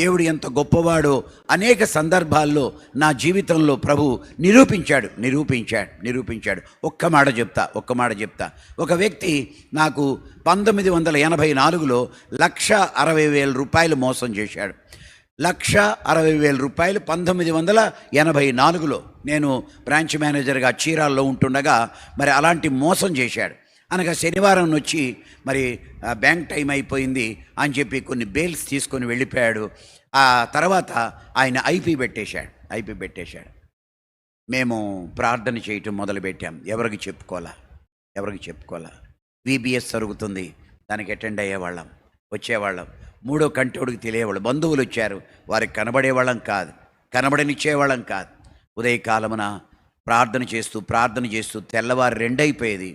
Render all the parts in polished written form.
దేవుడు ఎంత గొప్పవాడో అనేక సందర్భాల్లో నా జీవితంలో ప్రభు నిరూపించాడు. ఒక్క మాట చెప్తా. ఒక వ్యక్తి నాకు 1984లో 1,60,000 రూపాయలు మోసం చేశాడు. 1,60,000 రూపాయలు 1984లో నేను బ్రాంచ్ మేనేజర్గా చీరాల్లో ఉంటుండగా మరి అలాంటి మోసం చేశాడు. అనగా శనివారం వచ్చి మరి బ్యాంక్ టైం అయిపోయింది అని చెప్పి కొన్ని బెయిల్స్ తీసుకొని వెళ్ళిపోయాడు. ఆ తర్వాత ఆయన ఐపీ పెట్టేశాడు. మేము ప్రార్థన చేయటం మొదలుపెట్టాం. ఎవరికి చెప్పుకోవాలా. VBS జరుగుతుంది, దానికి అటెండ్ అయ్యేవాళ్ళం, వచ్చేవాళ్ళం. మూడో కంటోడికి తెలియవాళ్ళు. బంధువులు వచ్చారు, వారికి కనబడనిచ్చేవాళ్ళం కాదు. ఉదయకాలమున ప్రార్థన చేస్తూ తెల్లవారు 2 అయిపోయేది.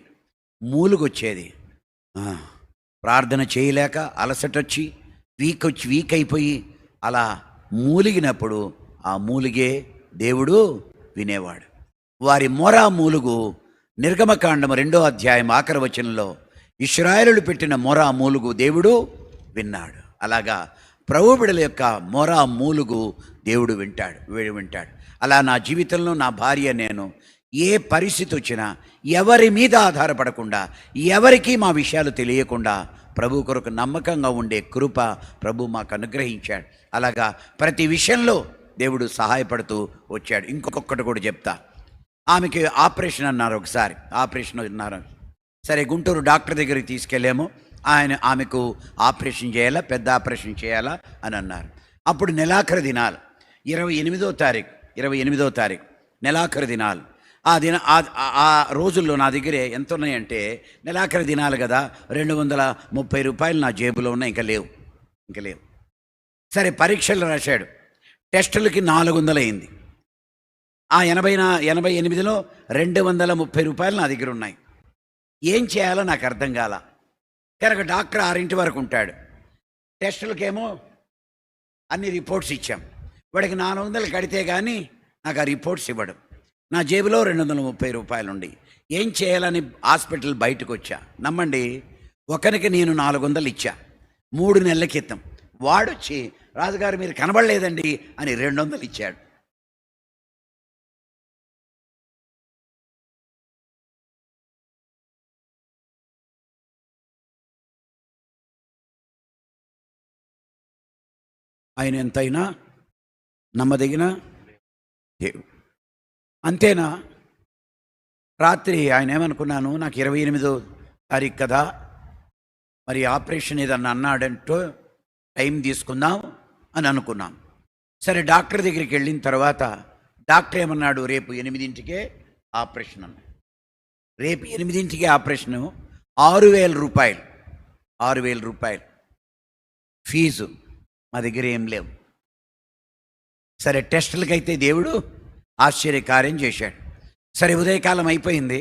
మూలుగొచ్చేది. ప్రార్థన చేయలేక అలసటొచ్చి వీక్ అయిపోయి అలా మూలిగినప్పుడు ఆ మూలిగే దేవుడు వినేవాడు. వారి మొరా మూలుగు నిర్గమకాండము 2వ అధ్యాయం ఆఖరి వచనంలో ఇశ్రాయేలులు పెట్టిన మొరా మూలుగు దేవుడు విన్నాడు. అలాగా ప్రభు బిడ్డల యొక్క మొరా మూలుగు దేవుడు వింటాడు. అలా నా జీవితంలో నా భార్య నేను ఏ పరిస్థితి వచ్చినా ఎవరి మీద ఆధారపడకుండా, ఎవరికీ మా విషయాలు తెలియకుండా ప్రభు కొరకు నమ్మకంగా ఉండే కృప ప్రభు మాకు అనుగ్రహించాడు. అలాగా ప్రతి విషయంలో దేవుడు సహాయపడుతూ వచ్చాడు. ఇంకొకటి కూడా చెప్తా. ఆమెకి ఆపరేషన్ అన్నారు. ఒకసారి ఆపరేషన్ అన్నారు. సరే, గుంటూరు డాక్టర్ దగ్గరికి తీసుకెళ్ళాము. ఆమెకు ఆపరేషన్ చేయాలా, పెద్ద ఆపరేషన్ చేయాలా అని అన్నారు. అప్పుడు నెలాఖరు దినాలు 28వ తారీఖు నెలాఖరు దినాలు. ఆ రోజుల్లో నా దగ్గర ఎంత ఉన్నాయంటే, నెలాఖరు దినాలు కదా, 230 రూపాయలు నా జేబులో ఉన్నాయి. ఇంకా లేవు. సరే, పరీక్షలు రాశాడు. టెస్టులకి 400 అయింది. ఆ 88లో 230 రూపాయలు నా దగ్గర ఉన్నాయి. ఏం చేయాలో నాకు అర్థం కాల. కనుక డాక్టర్ 6 వరకు ఉంటాడు. టెస్టులకేమో అన్ని రిపోర్ట్స్ ఇచ్చాం. వాడికి 400 కడితే కానీ నాకు ఆ రిపోర్ట్స్ ఇవ్వడం. నా జేబులో 230 రూపాయలు ఉండి ఏం చేయాలని హాస్పిటల్ బయటకు వచ్చా. నమ్మండి, ఒకరికి నేను 400 ఇచ్చా 3 నెలల క్రితం. వాడొచ్చి, రాజుగారు మీరు కనబడలేదండి అని 200 ఇచ్చాడు. ఆయన ఎంతైనా నమ్మదగిన దేవుడు. అంతేనా? రాత్రి ఆయన ఏమనుకున్నాను, నాకు 28వ తారీఖు కదా, మరి ఆపరేషన్ ఏదన్నా అన్నాడంటూ టైం తీసుకుందాం అని అనుకున్నాం. సరే, డాక్టర్ దగ్గరికి వెళ్ళిన తర్వాత డాక్టర్ ఏమన్నాడు, రేపు 8ంటికే ఆపరేషన్ అన్నాడు. రేపు 8ంటికే ఆపరేషను. 6,000 రూపాయలు ఫీజు. మా దగ్గర ఏం లేవు. సరే, టెస్టులకైతే దేవుడు ఆశ్చర్యకార్యం చేశాడు. సరే, ఉదయకాలం అయిపోయింది.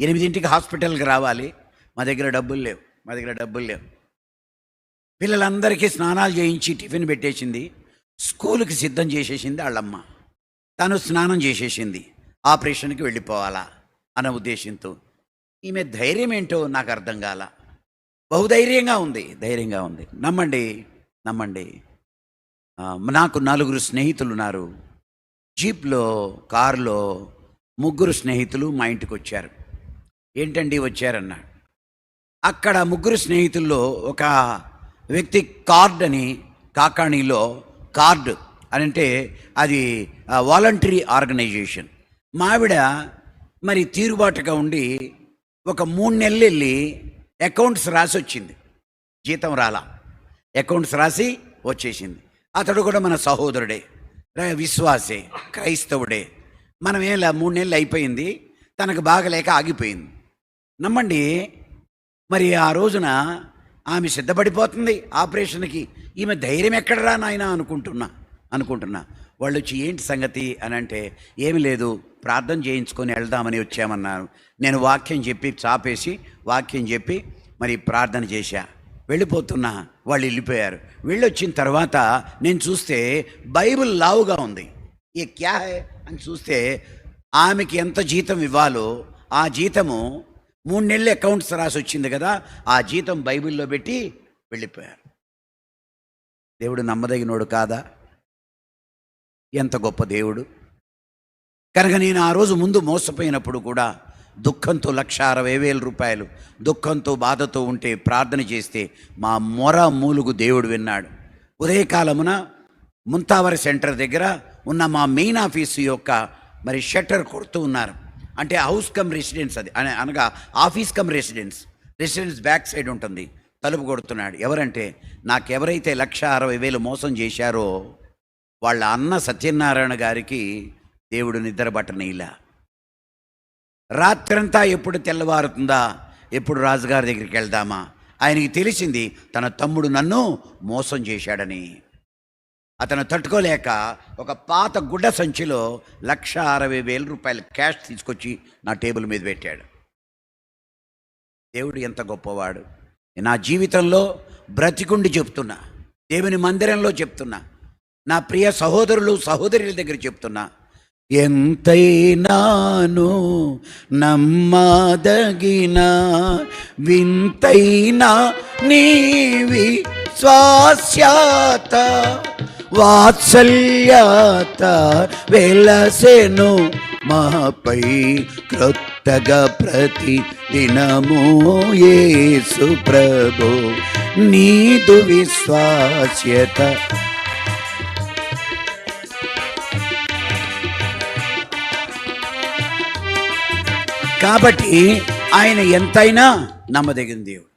8ంటికి హాస్పిటల్కి రావాలి. మా దగ్గర డబ్బులు లేవు. పిల్లలందరికీ స్నానాలు చేయించి టిఫిన్ పెట్టేసింది. స్కూల్కి సిద్ధం చేసేసింది వాళ్ళమ్మ. తను స్నానం చేసేసింది. ఆపరేషన్కి వెళ్ళిపోవాలా అన్న ఉద్దేశంతో. ఈమె ధైర్యం ఏంటో నాకు అర్థం కాల. బహుధైర్యంగా ఉంది. నమ్మండి, నాకు 4 స్నేహితులు ఉన్నారు. జీప్లో, కారులో 3 స్నేహితులు మా ఇంటికి వచ్చారు. ఏంటండి వచ్చారన్నాడు. అక్కడ 3 స్నేహితుల్లో ఒక వ్యక్తి కార్డ్ అని, కాకాణిలో కార్డ్ అని అంటే అది వాలంటరీ ఆర్గనైజేషన్. మావిడ మరి తీరుబాటుగా ఉండి ఒక 3 నెలలు వెళ్ళి అకౌంట్స్ రాసి వచ్చింది. జీతం రాలా, అకౌంట్స్ రాసి వచ్చేసింది. అతడు కూడా మన సహోదరుడే, విశ్వాసే, క్రైస్తవుడే. మనమేలా 3 నెలలు అయిపోయింది, తనకు బాగలేక ఆగిపోయింది. నమ్మండి, మరి ఆ రోజున ఆమె సిద్ధపడిపోతుంది ఆపరేషన్కి. ఈమె ధైర్యం ఎక్కడరా నాయన అనుకుంటున్నా. వాళ్ళు వచ్చి ఏంటి సంగతి అని అంటే, ఏమి లేదు, ప్రార్థన చేయించుకొని వెళ్దామని వచ్చామన్నారు. నేను వాక్యం చెప్పి మరి ప్రార్థన చేశా. వెళ్ళిపోతున్నా. వాళ్ళు వెళ్ళిపోయారు. వెళ్ళొచ్చిన తర్వాత నేను చూస్తే బైబిల్ లావుగా ఉంది. ఏ క్యా హై అని చూస్తే ఆమెకి ఎంత జీతం ఇవ్వాలో ఆ జీతము 3 నెలలు అకౌంట్స్ రాసి వచ్చింది కదా, ఆ జీతం బైబిల్లో పెట్టి వెళ్ళిపోయారు. దేవుడు నమ్మదగినోడు కాదా? ఎంత గొప్ప దేవుడు! కనుక నేను ఆ రోజు ముందు మోసపోయినప్పుడు కూడా దుఃఖంతో 1,60,000 దుఃఖంతో బాధతో ఉంటే ప్రార్థన చేస్తే మా మొర మూలుగు దేవుడు విన్నాడు. ఉదయకాలమున ముంతావర్ సెంటర్ దగ్గర ఉన్న మా మెయిన్ ఆఫీసు యొక్క మరి షట్టర్ కొడుతూ ఉన్నారు. అంటే హౌస్ కమ్ రెసిడెన్స్, అది అనగా office come residence back side ఉంటుంది. తలుపు కొడుతున్నాడు. ఎవరంటే నాకెవరైతే 1,60,000 మోసం చేశారో వాళ్ళ అన్న సత్యనారాయణ గారికి దేవుడు నిద్ర పట్టనీలా. రాత్రంతా ఎప్పుడు తెల్లవారుతుందా, ఎప్పుడు రాజుగారి దగ్గరికి వెళ్దామా, ఆయనకి తెలిసింది తన తమ్ముడు నన్ను మోసం చేశాడని. అతను తట్టుకోలేక ఒక పాత గుడ్డ సంచిలో 1,60,000 క్యాష్ తీసుకొచ్చి నా టేబుల్ మీద పెట్టాడు. దేవుడు ఎంత గొప్పవాడు! నా జీవితంలో బ్రతికుండి చెప్తున్నా, దేవుని మందిరంలో చెప్తున్నా, నా ప్రియ సహోదరులు సహోదరుల దగ్గర చెప్తున్నా, ఎంతైనాను నమ్మదగిన వింతైనా నీవి స్వాస్యత వాత్సల్యత వెలసెను మాపై క్రొత్తగా ప్రతి దినము యేసు ప్రభు నీదు విశ్వాస్యత. కాబట్టి ఆయన ఎంతైనా నమ్మదగిన దేవుడు.